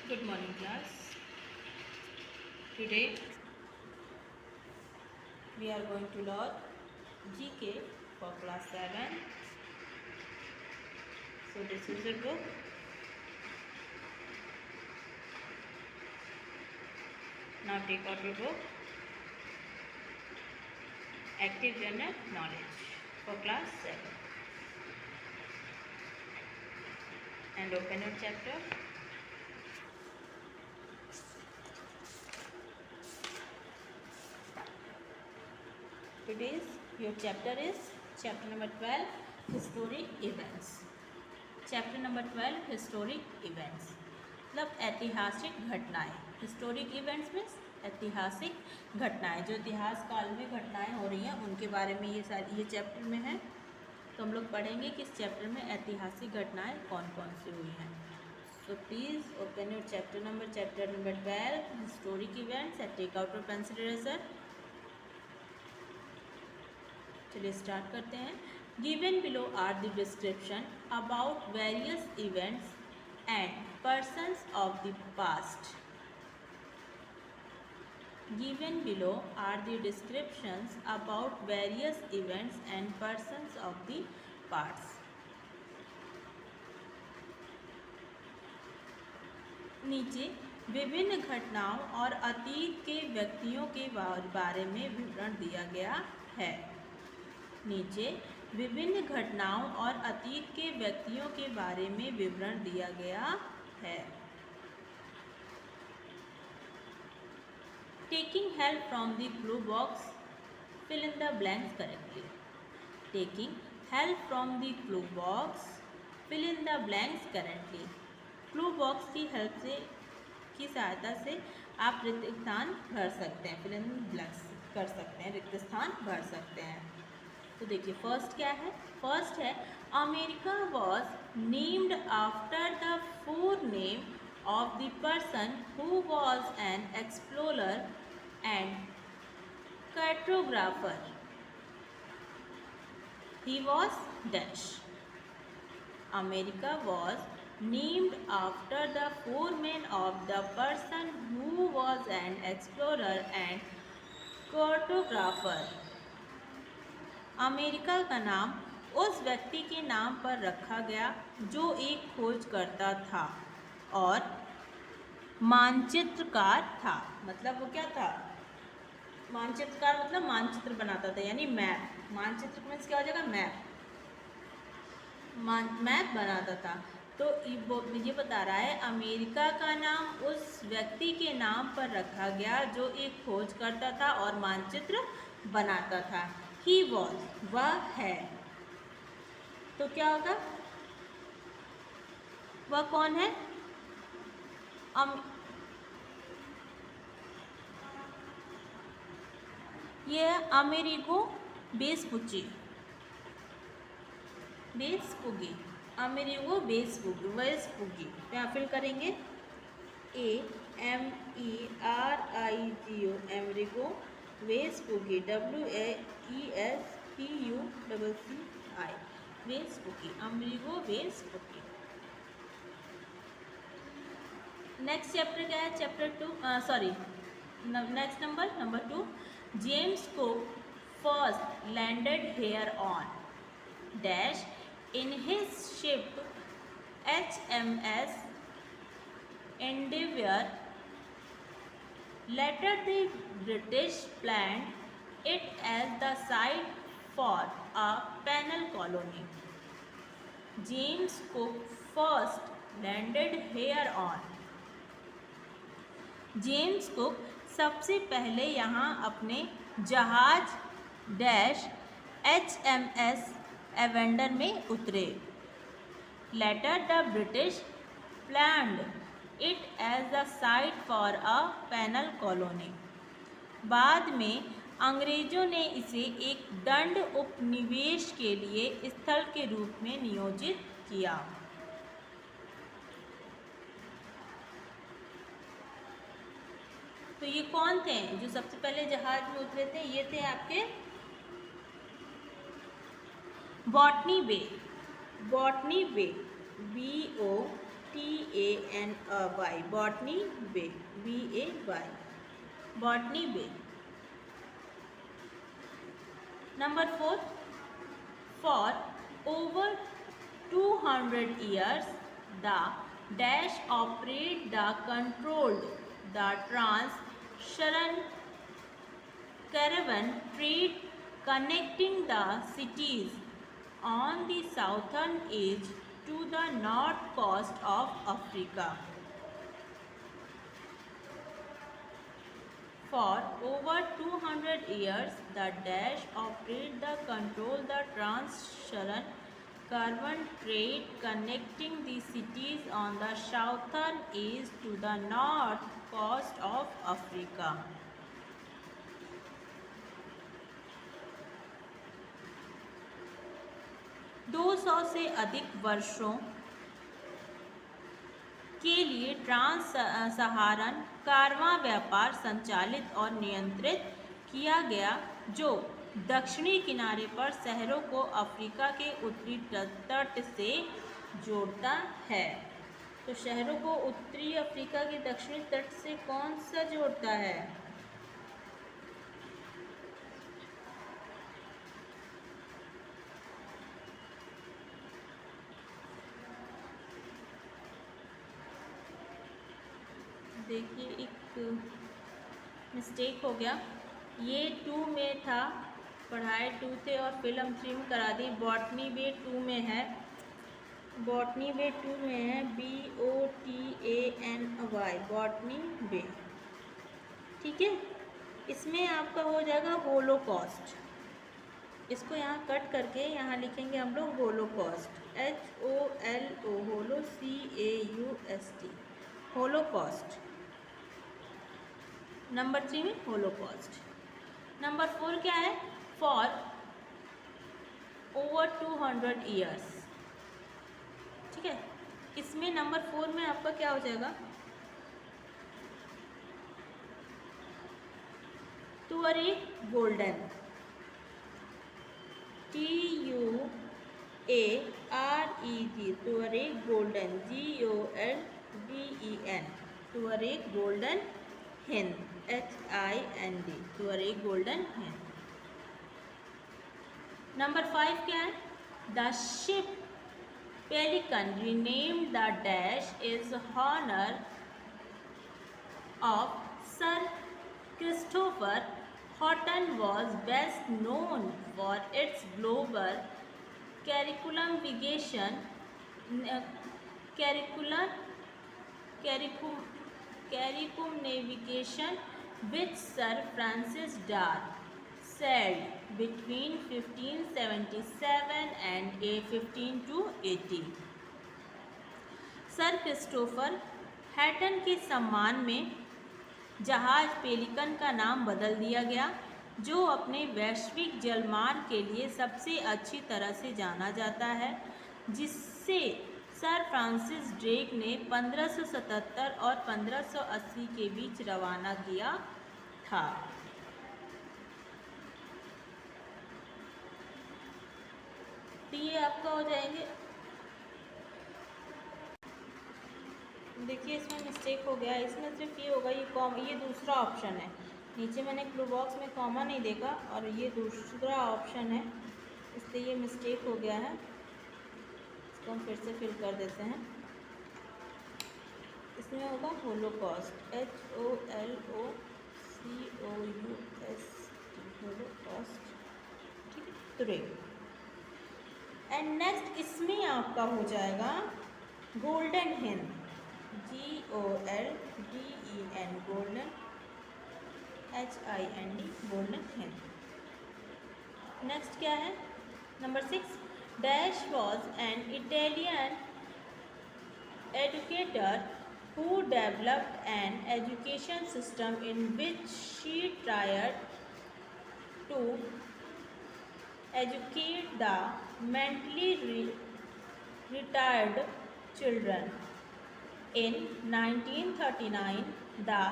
Good morning, class. Today we are going to learn GK for class 7. So this is your book. Now take out your book. Active General Knowledge for class 7. And open your chapter. Today's your chapter is chapter number 12, Historic Events. Chapter number 12 historic events मतलब ऐतिहासिक घटनाएं. Historic events means ऐतिहासिक घटनाएं, जो इतिहास काल में घटनाएं हो रही हैं उनके बारे में ये चैप्टर में है. तो हम लोग पढ़ेंगे कि इस चैप्टर में ऐतिहासिक घटनाएं कौन कौन सी हुई हैं. So please open your chapter number 12 historic events and take out your pencil eraser. चलिए स्टार्ट करते हैं. Given below are the description about various events and persons of the past. Given below are the descriptions about various events and persons of the past. नीचे विभिन्न घटनाओं और अतीत के व्यक्तियों के बारे में विवरण दिया गया है. नीचे विभिन्न घटनाओं और अतीत के व्यक्तियों के बारे में विवरण दिया गया है. Taking help from the clue box, fill in the blanks correctly. Taking help from the clue box, fill in the blanks correctly. Clue box की हेल्प से की सहायता से आप रिक्त स्थान भर सकते हैं, फिल इन ब्लैंक्स कर सकते हैं, रिक्त स्थान भर सकते हैं. तो देखिए फर्स्ट क्या है. फर्स्ट है America was named after the four name of the person who was an explorer and cartographer. He was Dutch. America was named after the four name of the person who was an explorer and cartographer. America का नाम उस व्यक्ति के नाम पर रखा गया जो एक खोजकर्ता था और मानचित्रकार था. मतलब वो क्या था? मानचित्रकार मतलब मानचित्र बनाता था, यानी मैप. मानचित्र मीन्स क्या हो जाएगा? मैप. मैप बनाता था. तो ये बता रहा है अमेरिका का नाम उस व्यक्ति के नाम पर रखा गया जो एक खोजकर्ता था और मानचित्र बनाता था. He was, वह है. तो क्या होगा? वह कौन है? ये Amerigo Vespucci. Vespucci. Amerigo Vespucci. यहाँ फिल करेंगे AMERIGO Amerigo Vespucci. WAESPUCCI Vespucci. Amerigo Vespucci. Next chapter क्या है? Chapter 2 next number 2. James Cook first landed here on dash in his ship HMS Endeavour. Later the British planned it as the site for a penal colony. James Cook first landed here on. James cook सबसे पहले यहाँ अपने जहाज dash HMS Endeavour में उतरे. Later the British planned it as the site for a penal colony. बाद में अंग्रेजों ने इसे एक दंड उपनिवेश के लिए स्थल के रूप में नियोजित किया. तो ये कौन थे जो सबसे पहले जहाज में उतरे थे? ये थे आपके botany bay. BOTNY T-A-N-Y, Botany Bay, B-A-Y, Botany Bay. Number 4, for over 200 years, the dash operate the controlled the trans-Saharan caravan trade connecting the cities on the southern edge to the north coast of Africa. For over 200 years, the dash operate the control the trans-Saharan caravan trade connecting the cities on the southern edge to the north coast of Africa. दो सौ से अधिक वर्षों के लिए trans सहारन कारवां व्यापार संचालित और नियंत्रित किया गया, जो दक्षिणी किनारे पर शहरों को अफ्रीका के उत्तरी तट से जोड़ता है। तो शहरों को उत्तरी अफ्रीका के दक्षिणी तट से कौन सा जोड़ता है? देखिए एक मिस्टेक हो गया, ये 2 में था, पढ़ाई 2 थे और फिल्म 3 में करा दी। बॉटनी बे 2 में है, बॉटनी बे 2 में है, BOTANY, बॉटनी बे। ठीक है, इसमें आपका हो जाएगा होलोकॉस्ट। इसको यहाँ कट करके यहाँ लिखेंगे हम लोग होलोकॉस्ट, HOLO, होलो CAUST, होलोकॉस्ट। नंबर 3 में होलोकॉस्ट। नंबर 4 क्या है? For over 200 years. ठीक है, इसमें नंबर 4 में आपका क्या हो जाएगा? Tuareg golden, TUAREG, Tuareg golden, GOLDEN, Tuareg Golden Hind, HIND, Tuareg Golden Hind. Number 5 क्या है? The ship Pelican renamed the dash is honor of Sir Christopher Houghton, was best known for its global circumnavigation which Sir Francis Drake sailed between 1577 and 1580। Sir Christopher हैटन के सम्मान में जहाज pelican का नाम बदल दिया गया, जो अपने वैश्विक जलमार्ग के लिए सबसे अच्छी तरह से जाना जाता है, जिससे सर फ्रांसिस ड्रेक ने 1577 और 1580 के बीच रवाना किया था। तो ये आपका हो जाएंगे। देखिए इसमें मिस्टेक हो गया, इसमें सिर्फ ये होगा, ये दूसरा ऑप्शन है। नीचे मैंने क्लू बॉक्स में कॉमा नहीं देखा और ये दूसरा ऑप्शन है, इसलिए ये मिस्टेक हो गया है। इसको हम फिर से फिल कर देते हैं। इसमें होगा होलोकॉस्ट, HOLOCOUST, होलोकॉस्ट। ठीक है, तुरे। एंड नेक्स्ट इसमें आपका हो जाएगा golden Hind, GOLDEN, golden, HIND, golden Hind. Next क्या है? Number 6, dash was an Italian educator who developed an education system in which she tried to educate the mentally retarded children. In 1939, the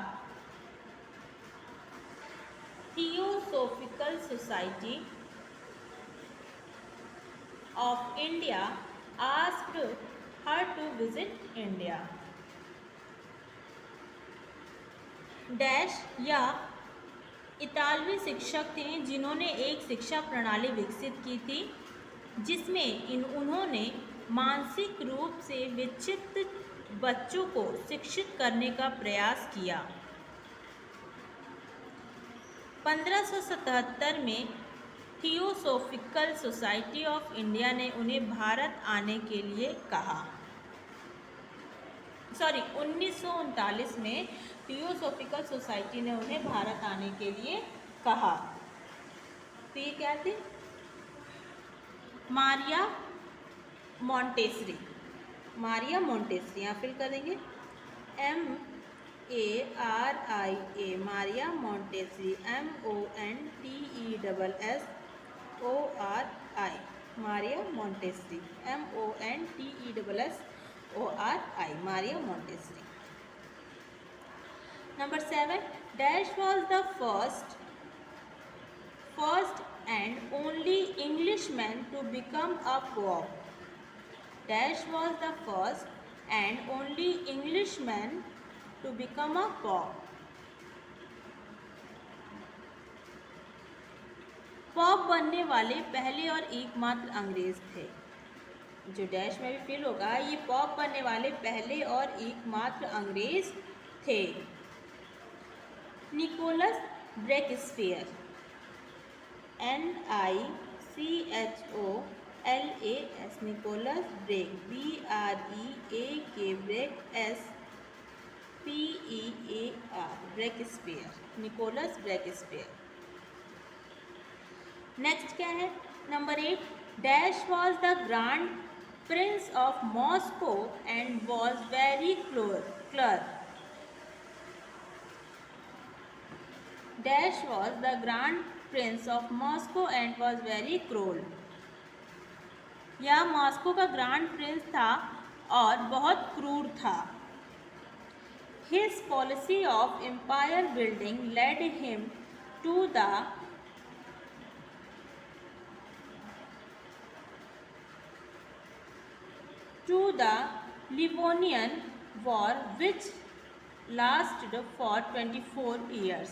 Theosophical Society of India asked her to visit India. Dash या इतालवी शिक्षक थे जिन्होंने एक शिक्षा प्रणाली विकसित की थी जिसमें उन्होंने मानसिक रूप से विक्षिप्त बच्चों को शिक्षित करने का प्रयास किया। 1577 में थियोसोफिकल सोसाइटी ऑफ इंडिया ने उन्हें भारत आने के लिए कहा। 1939 में थियोसोफिकल सोसाइटी ने उन्हें भारत आने के लिए कहा। तो ये क्या थे? मारिया मॉन्टेसरी। मारिया मॉन्टेसरी यहाँ फिल करेंगे MARIA, Maria Montessori, MONTESSORI, Maria Montessori, MONTESSORI, Maria Montessori. Number 7, Dash was the first and only Englishman to become a pope. Dash was the first and only Englishman to become a pope. Pop बनने वाले पहले और एकमात्र अंग्रेज थे। जो dash में भी फिल होगा, ये पॉप बनने वाले पहले और एकमात्र अंग्रेज थे। Nicholas Breakspear, NICHOLAS, Nicholas BREAK, Breakspear, Nicholas Breakspear. Next क्या है? Number 8, dash was the grand Prince of Moscow and was very clerk. Dash was the grand Prince of Moscow and was very क्रूर। यह Moscow का grand Prince था और बहुत क्रूर था। His policy of empire building led him to the Livonian war which lasted for 24 years.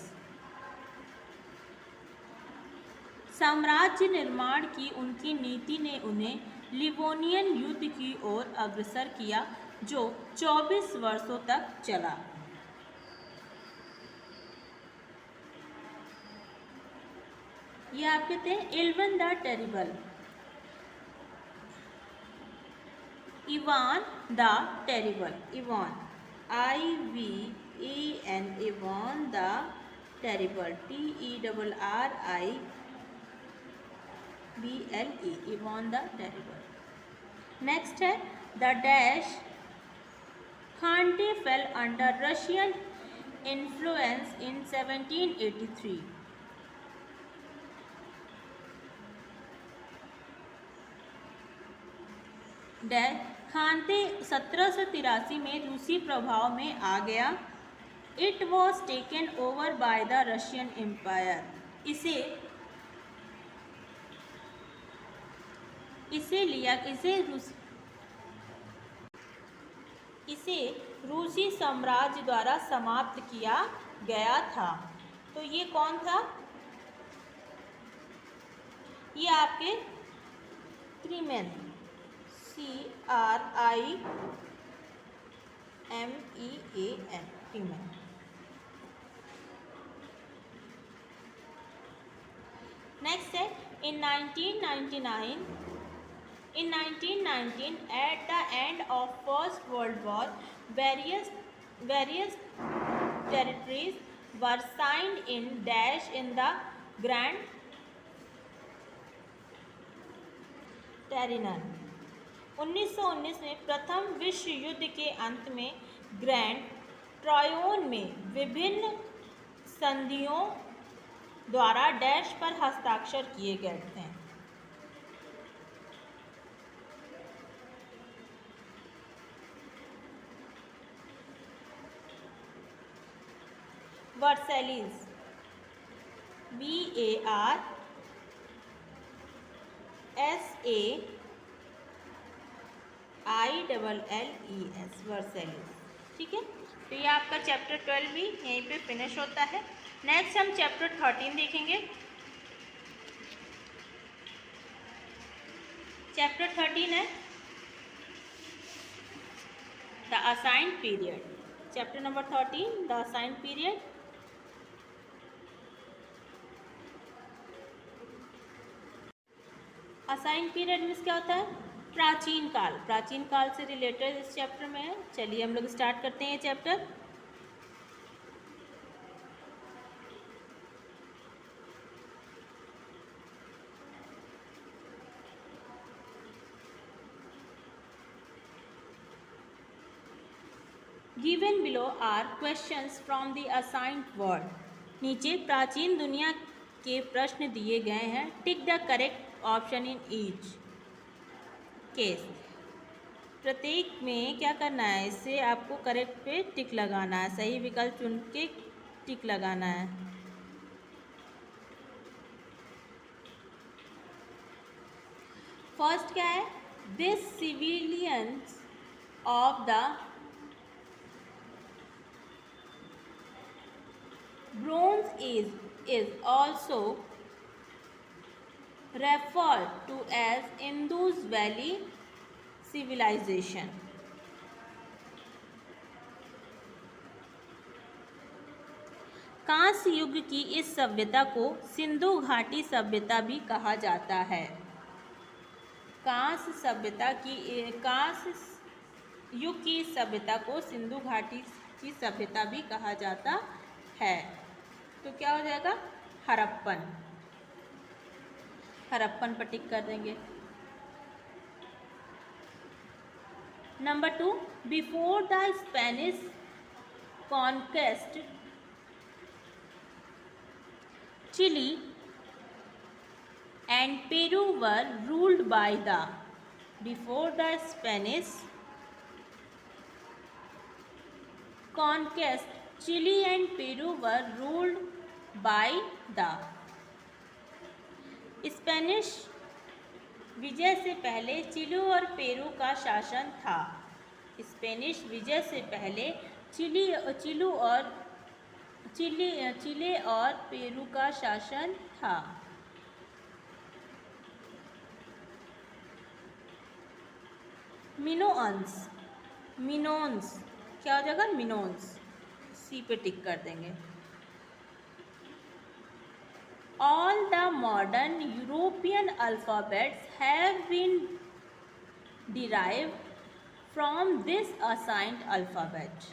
साम्राज्य निर्माण की उनकी नीति ने उन्हें लिवोनियन युद्ध की ओर अग्रसर किया जो 24 वर्षों तक चला। ये आपके थे Ivan the Terrible, Ivan the Terrible, Ivan IVAN, Ivan the Terrible, TERRIBLE, Ivan the Terrible. Next है the dash khanate fell under Russian influence in 1783। Dash khanate 1783 में रूसी प्रभाव में आ गया। It was taken over by the Russian empire. इसे रूसी साम्राज्य द्वारा समाप्त किया गया था। तो ये कौन था? ये आपके क्रीमेन, CRIMEAN, क्रीमेन। नेक्स्ट है in 1919 at the end of First World War, various territories were signed in dash in the Grand Trianon। 1919 में प्रथम विश्व युद्ध के अंत में ग्रैंड ट्रायोन में विभिन्न संधियों द्वारा डैश पर हस्ताक्षर किए गए थे। वर्सेलीज, ILLES वर्सेलिस। ठीक है, तो ये आपका चैप्टर 12 भी यहीं पे फिनिश होता है। नेक्स्ट हम चैप्टर 13 देखेंगे। चैप्टर 13 है the assigned period. Chapter number 13 the assigned period. Assigned period means क्या होता है? प्राचीन काल। प्राचीन काल से रिलेटेड इस चैप्टर में है। चलिए हम लोग स्टार्ट करते हैं ये chapter. Given below are questions from the assigned word. नीचे प्राचीन दुनिया के प्रश्न दिए गए हैं। Tick the correct option in each case. प्रत्येक में क्या करना है, इससे आपको करेक्ट पे टिक लगाना है, सही विकल्प चुन के टिक लगाना है। फर्स्ट क्या है? This civilians of the bronze as is also referred to as Indus Valley Civilization. कांस्य युग की इस सभ्यता को सिंधु घाटी सभ्यता भी कहा जाता है। कांस्य युग की इस सभ्यता को सिंधु घाटी की सभ्यता भी कहा जाता है। तो क्या हो जाएगा? हड़प्पन। हड़प्पन पर टिक कर देंगे। Number 2, before the Spanish conquest Chile and Peru were ruled by the. Before the Spanish conquest Chile and Peru were ruled by the. Spanish विजय से पहले चिली और पेरू का शासन था। स्पेनिश विजय से पहले चिली और पेरू का शासन था। मिनोन्स क्या हो जाएगा? मिनोन्स। सी पे टिक कर देंगे। All the modern European alphabets have been derived from this assigned alphabet.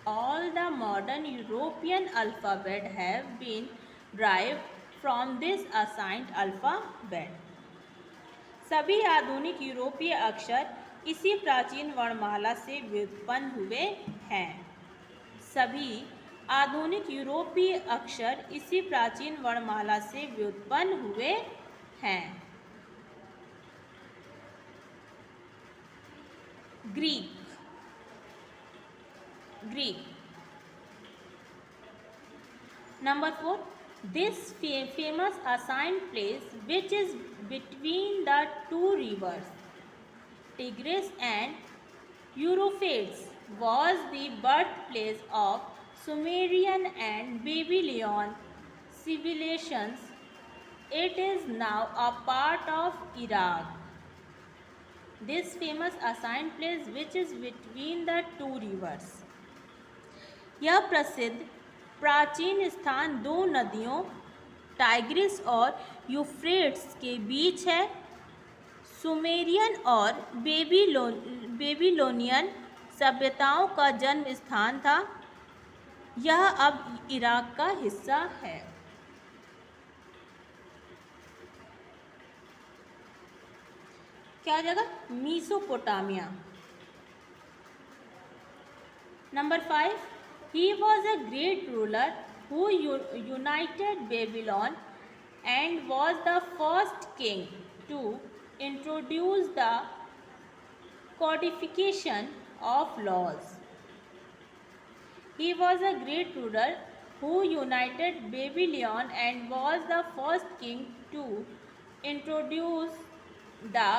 All the modern European alphabet have been derived from this assigned alphabet. सभी आधुनिक यूरोपीय अक्षर इसी प्राचीन वर्णमाला से व्युत्पन्न हुए हैं। सभी आधुनिक यूरोपीय अक्षर इसी प्राचीन वर्णमाला से व्युत्पन्न हुए हैं। Greek. Number 4, this famous assigned place which is between the two rivers Tigris and Euphrates was the birthplace of Sumerian and Babylonian civilizations. It is now a part of Iraq. This famous assigned place which is between the two rivers. यह प्रसिद्ध प्राचीन स्थान दो नदियों Tigris और Euphrates के बीच है। Sumerian और बेबीलोनियन सभ्यताओं का जन्म स्थान था। यह अब इराक का हिस्सा है। क्या हो जाएगा? Mesopotamia. Number 5, he was a great ruler who united Babylon and was the first king to introduce the codification of laws. He was a great ruler who united Babylon and was the first king to introduce the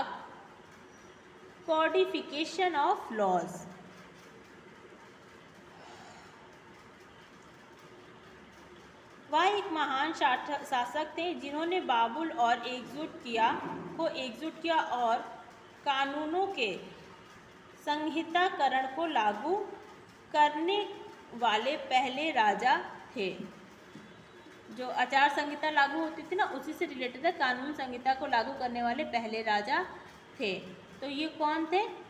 codification of laws. वह एक महान शासक थे जिन्होंने बाबुल और एकजुट किया और कानूनों के संहिताकरण को लागू करने वाले पहले राजा थे। जो आचार संहिता लागू होती थी ना, उसी से रिलेटेड है, कानून संहिता को लागू करने वाले पहले राजा थे। तो ये कौन थे?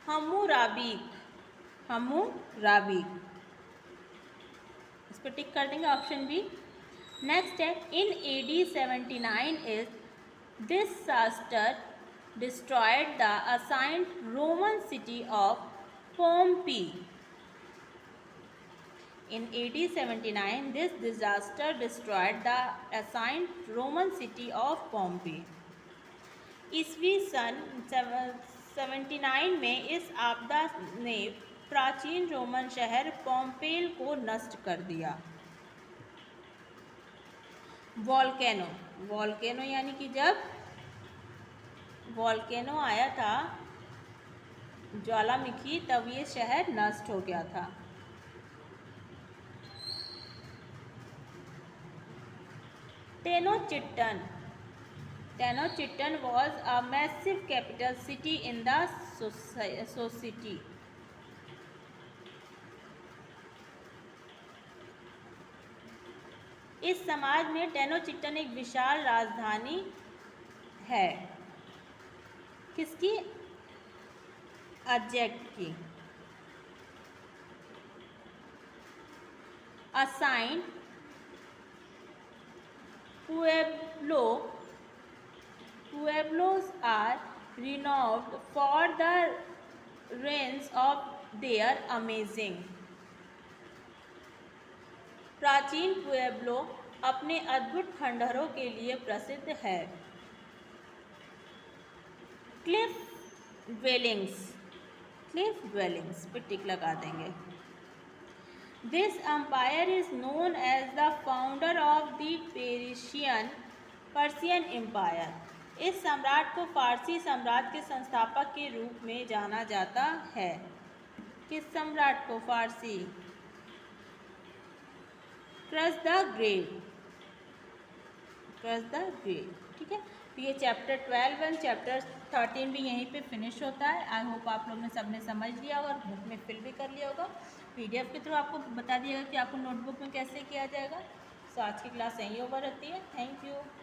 हम्मुराबी। इस पर टिक कर देंगे, ऑप्शन बी। नेक्स्ट है, in AD 79 is disaster destroyed the ancient Roman city of Pompeii. In AD 79, this disaster destroyed the ancient Roman city of Pompeii. ईस्वी सन 79 में इस आपदा ने प्राचीन रोमन शहर पोम्पेल को नष्ट कर दिया। वॉल्केनो यानी कि जब वॉल्केनो आया था, ज्वालामुखी, तब ये शहर नष्ट हो गया था। Tenochtitlan was a massive capital city in the society. इस समाज में टेनोचिट्टन एक विशाल राजधानी है। किसकी? अजेक्ट की। Assigned Pueblos are renowned for the ruins of their amazing. प्राचीन पुएब्लो अपने अद्भुत खंडहरों के लिए प्रसिद्ध है। क्लिफ ड्वेलिंग्स पे टिक लगा देंगे। This empire is known as the founder of the Persian Empire. इस सम्राट को फारसी साम्राज्य के संस्थापक के रूप में जाना जाता है। किस सम्राट को? फारसी। Cyrus the Great. ठीक है, तो ये चैप्टर 12 एंड चैप्टर 13 भी यहीं पे फिनिश होता है। आई होप आप लोग ने सबने समझ लिया होगा और बुक में फिल भी कर लिया होगा। PDF के थ्रू आपको बता दिएगा कि आपको नोटबुक में कैसे किया जाएगा। सो आज की क्लास यहीं ओवर होती है। Thank you.